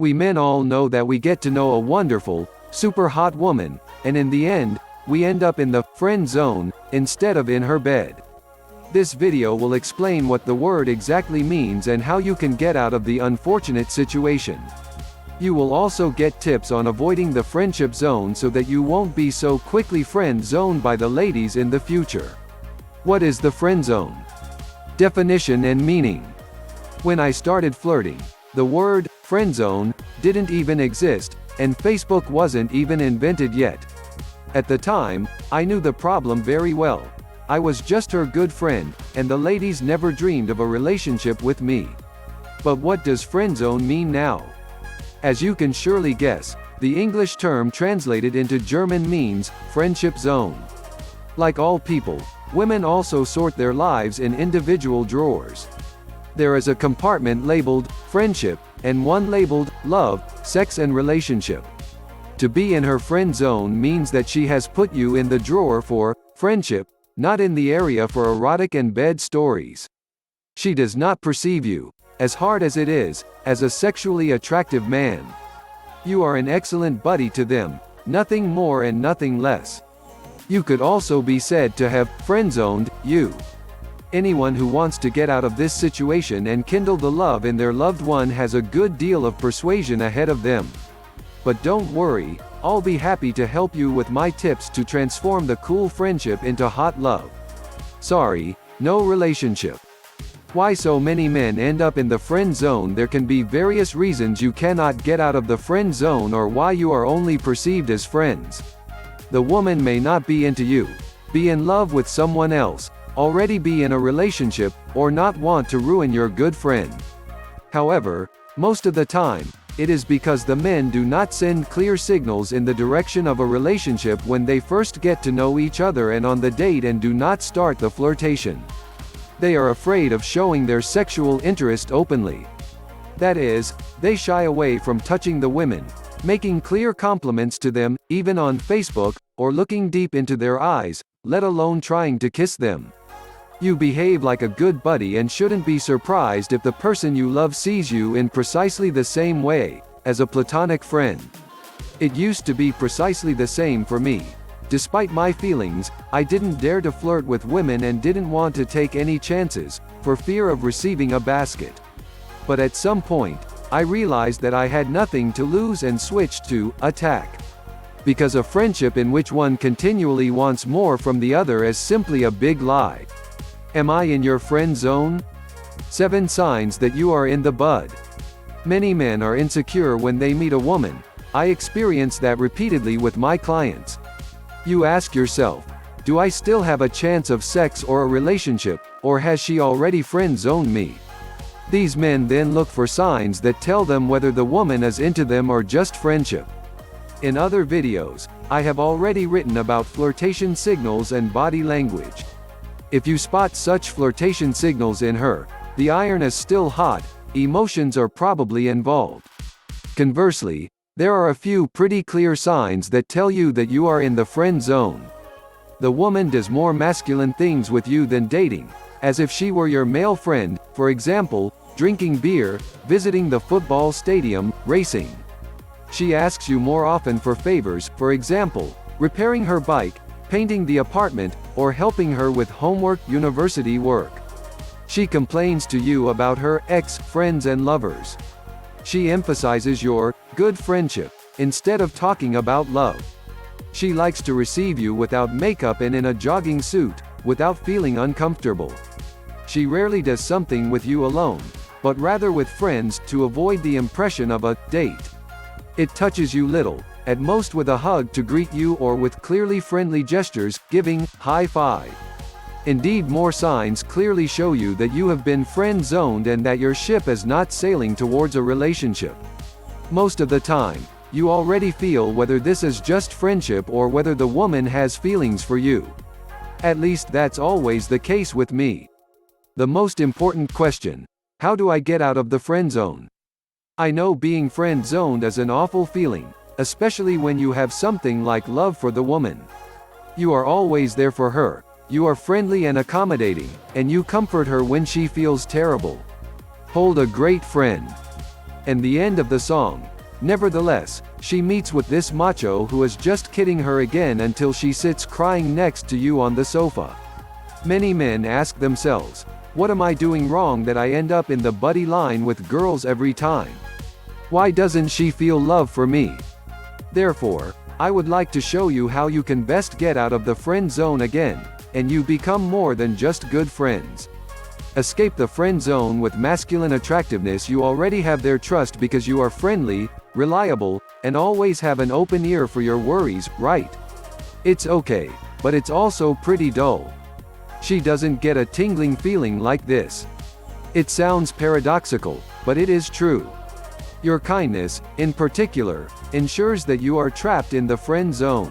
We men all know that we get to know a wonderful, super hot woman, and in the end, we end up in the friend zone instead of in her bed. This video will explain what the word exactly means and how you can get out of the unfortunate situation. You will also get tips on avoiding the friendship zone so that you won't be so quickly friend zoned by the ladies in the future. What is the friend zone? Definition and meaning. When I started flirting, the word friend zone didn't even exist, and Facebook wasn't even invented yet. At the time, I knew the problem very well. I was just her good friend, and the ladies never dreamed of a relationship with me. But what does friend zone mean now? As you can surely guess, the English term translated into German means friendship zone. Like all people, women also sort their lives in individual drawers. There is a compartment labeled friendship, and one labeled love, sex and relationship. To be in her friend zone means that she has put you in the drawer for friendship, not in the area for erotic and bed stories. She does not perceive you, as hard as it is, as a sexually attractive man. You are an excellent buddy to them, nothing more and nothing less. You could also be said to have friend-zoned you. Anyone who wants to get out of this situation and kindle the love in their loved one has a good deal of persuasion ahead of them. But don't worry, I'll be happy to help you with my tips to transform the cool friendship into hot love. Sorry, no relationship. Why so many men end up in the friend zone? There can be various reasons you cannot get out of the friend zone or why you are only perceived as friends. The woman may not be into you, be in love with someone else, already be in a relationship, or not want to ruin your good friend. However, most of the time, it is because the men do not send clear signals in the direction of a relationship when they first get to know each other and on the date and do not start the flirtation. They are afraid of showing their sexual interest openly. That is, they shy away from touching the women, making clear compliments to them, even on Facebook, or looking deep into their eyes, let alone trying to kiss them. You behave like a good buddy and shouldn't be surprised if the person you love sees you in precisely the same way, as a platonic friend. It used to be precisely the same for me. Despite my feelings, I didn't dare to flirt with women and didn't want to take any chances, for fear of receiving a basket. But at some point, I realized that I had nothing to lose and switched to attack. Because a friendship in which one continually wants more from the other is simply a big lie. Am I in your friend zone? 7 signs that you are in the bud. Many men are insecure when they meet a woman. I experience that repeatedly with my clients. You ask yourself, do I still have a chance of sex or a relationship, or has she already friend-zoned me? These men then look for signs that tell them whether the woman is into them or just friendship. In other videos, I have already written about flirtation signals and body language. If you spot such flirtation signals in her, the iron is still hot, emotions are probably involved. Conversely, there are a few pretty clear signs that tell you that you are in the friend zone. The woman does more masculine things with you than dating, as if she were your male friend, for example, drinking beer, visiting the football stadium, racing. She asks you more often for favors, for example, repairing her bike, painting the apartment, or helping her with homework, university work. She complains to you about her ex-friends and lovers. She emphasizes your good friendship, instead of talking about love. She likes to receive you without makeup and in a jogging suit, without feeling uncomfortable. She rarely does something with you alone, but rather with friends to avoid the impression of a date. It touches you little, at most with a hug to greet you or with clearly friendly gestures, giving high five. Indeed, more signs clearly show you that you have been friend-zoned and that your ship is not sailing towards a relationship. Most of the time, you already feel whether this is just friendship or whether the woman has feelings for you. At least that's always the case with me. The most important question: how do I get out of the friend zone? I know being friend-zoned is an awful feeling, especially when you have something like love for the woman. You are always there for her. You are friendly and accommodating, and you comfort her when she feels terrible. Hold a great friend. And the end of the song. Nevertheless, she meets with this macho who is just kidding her again until she sits crying next to you on the sofa. Many men ask themselves, what am I doing wrong that I end up in the buddy line with girls every time? Why doesn't she feel love for me? Therefore, I would like to show you how you can best get out of the friend zone again, and you become more than just good friends. Escape the friend zone with masculine attractiveness. You already have their trust because you are friendly, reliable, and always have an open ear for your worries, right? It's okay, but it's also pretty dull. She doesn't get a tingling feeling like this. It sounds paradoxical, but it is true. Your kindness, in particular, ensures that you are trapped in the friend zone.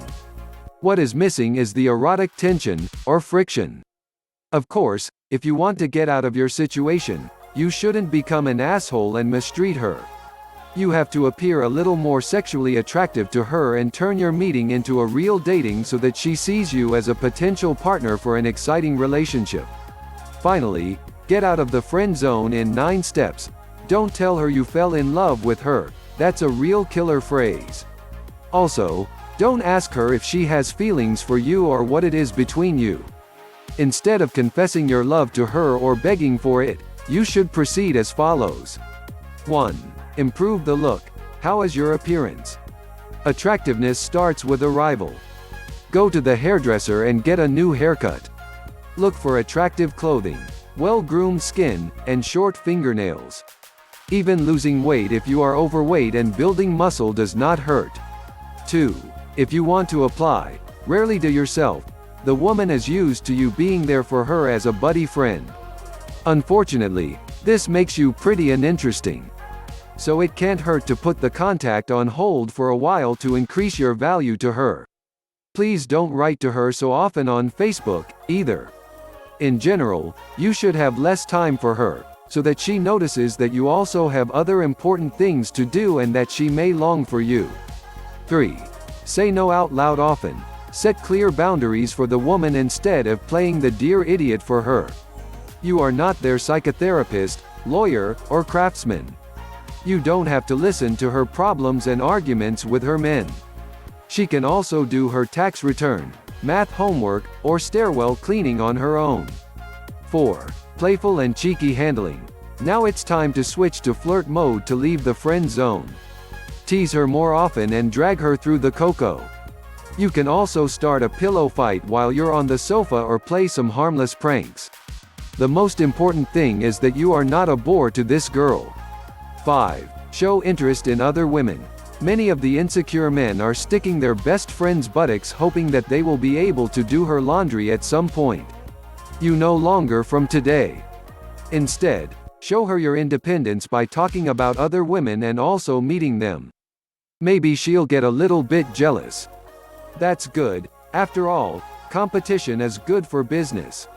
What is missing is the erotic tension, or friction. Of course, if you want to get out of your situation, you shouldn't become an asshole and mistreat her. You have to appear a little more sexually attractive to her and turn your meeting into a real dating so that she sees you as a potential partner for an exciting relationship. Finally, get out of the friend zone in 9 steps. Don't tell her you fell in love with her. That's a real killer phrase. Also, don't ask her if she has feelings for you or what it is between you. Instead of confessing your love to her or begging for it, you should proceed as follows. 1. Improve the look. How is your appearance? Attractiveness starts with arrival. Go to the hairdresser and get a new haircut. Look for attractive clothing, well-groomed skin, and short fingernails. Even losing weight if you are overweight and building muscle does not hurt. 2. If you want to apply, rarely to yourself, the woman is used to you being there for her as a buddy friend. Unfortunately, this makes you pretty uninteresting. So it can't hurt to put the contact on hold for a while to increase your value to her. Please don't write to her so often on Facebook, either. In general, you should have less time for her, so that she notices that you also have other important things to do and that she may long for you. 3. Say no out loud often. Set clear boundaries for the woman instead of playing the dear idiot for her. You are not their psychotherapist, lawyer, or craftsman. You don't have to listen to her problems and arguments with her men. She can also do her tax return, math homework, or stairwell cleaning on her own. 4. Playful and cheeky handling. Now it's time to switch to flirt mode to leave the friend zone. Tease her more often and drag her through the cocoa. You can also start a pillow fight while you're on the sofa or play some harmless pranks. The most important thing is that you are not a bore to this girl. 5. Show interest in other women. Many of the insecure men are sticking their best friend's buttocks hoping that they will be able to do her laundry at some point. You no longer from today. Instead, show her your independence by talking about other women and also meeting them. Maybe she'll get a little bit jealous. That's good. After all, competition is good for business.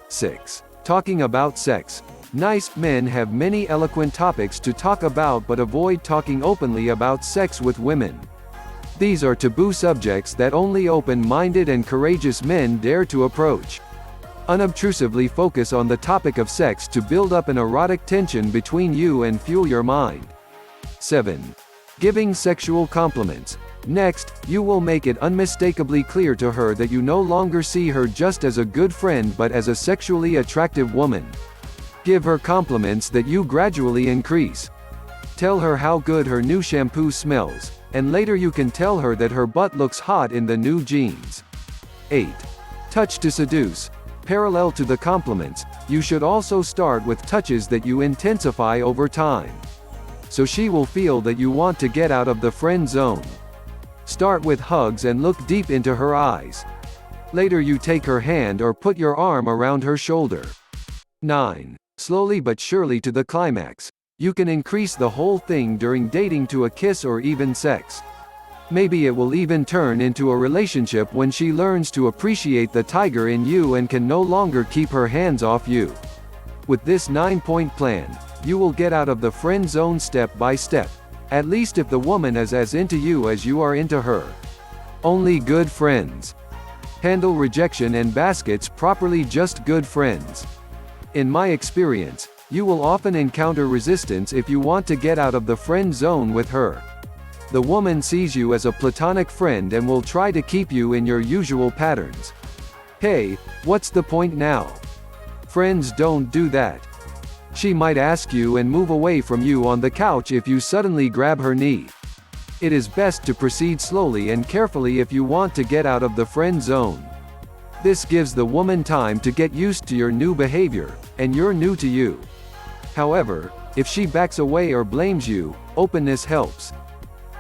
6. Talking about sex. Nice men have many eloquent topics to talk about but avoid talking openly about sex with women. These are taboo subjects that only open-minded and courageous men dare to approach. Unobtrusively focus on the topic of sex to build up an erotic tension between you and fuel your mind. 7. Giving sexual compliments. Next, you will make it unmistakably clear to her that you no longer see her just as a good friend but as a sexually attractive woman. Give her compliments that you gradually increase. Tell her how good her new shampoo smells, and later you can tell her that her butt looks hot in the new jeans. 8. Touch to seduce. Parallel to the compliments, you should also start with touches that you intensify over time. So she will feel that you want to get out of the friend zone. Start with hugs and look deep into her eyes. Later you take her hand or put your arm around her shoulder. 9. Slowly but surely to the climax. You can increase the whole thing during dating to a kiss or even sex. Maybe it will even turn into a relationship when she learns to appreciate the tiger in you and can no longer keep her hands off you. With this 9-point plan, you will get out of the friend zone step by step. At least if the woman is as into you as you are into her. Only good friends. Handle rejection and baskets properly. Just good friends. In my experience, You will often encounter resistance if you want to get out of the friend zone with her. The woman sees you as a platonic friend and will try to keep you in your usual patterns. Hey, what's the point now? Friends don't do that. She might ask you and move away from you on the couch if you suddenly grab her knee. It is best to proceed slowly and carefully if you want to get out of the friend zone. This gives the woman time to get used to your new behavior, and you're new to you. However, if she backs away or blames you, openness helps.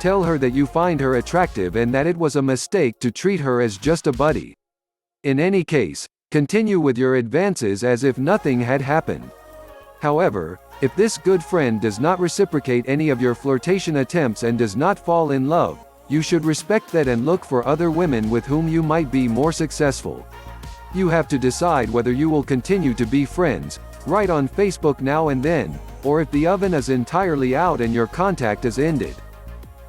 Tell her that you find her attractive and that it was a mistake to treat her as just a buddy. In any case, continue with your advances as if nothing had happened. However, if this good friend does not reciprocate any of your flirtation attempts and does not fall in love, you should respect that and look for other women with whom you might be more successful. You have to decide whether you will continue to be friends, write on Facebook now and then, or if the oven is entirely out and your contact is ended.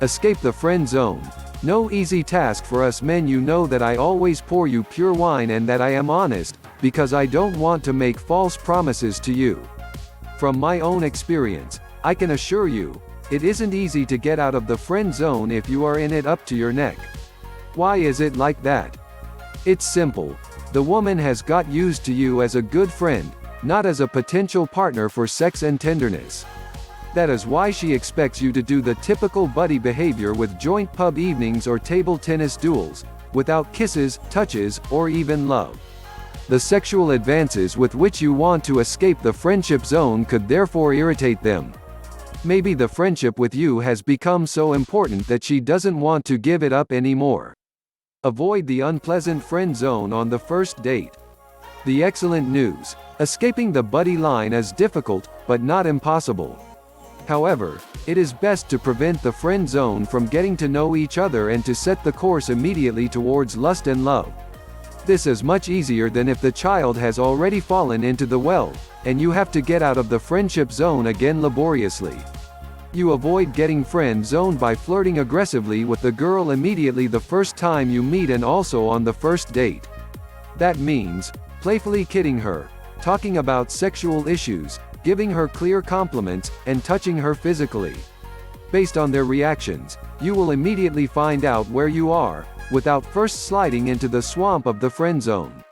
Escape the friend zone. No easy task for us men. You know that I always pour you pure wine and that I am honest, because I don't want to make false promises to you. From my own experience, I can assure you, it isn't easy to get out of the friend zone if you are in it up to your neck. Why is it like that? It's simple. The woman has got used to you as a good friend, not as a potential partner for sex and tenderness. That is why she expects you to do the typical buddy behavior with joint pub evenings or table tennis duels, without kisses, touches, or even love. The sexual advances with which you want to escape the friendship zone could therefore irritate them. Maybe the friendship with you has become so important that she doesn't want to give it up anymore. Avoid the unpleasant friend zone on the first date. The excellent news: escaping the buddy line is difficult, but not impossible. However, it is best to prevent the friend zone from getting to know each other and to set the course immediately towards lust and love. This is much easier than if the child has already fallen into the well, and you have to get out of the friendship zone again laboriously. You avoid getting friend zoned by flirting aggressively with the girl immediately the first time you meet and also on the first date. That means playfully kidding her, talking about sexual issues, giving her clear compliments, and touching her physically. Based on their reactions, you will immediately find out where you are, without first sliding into the swamp of the friend zone.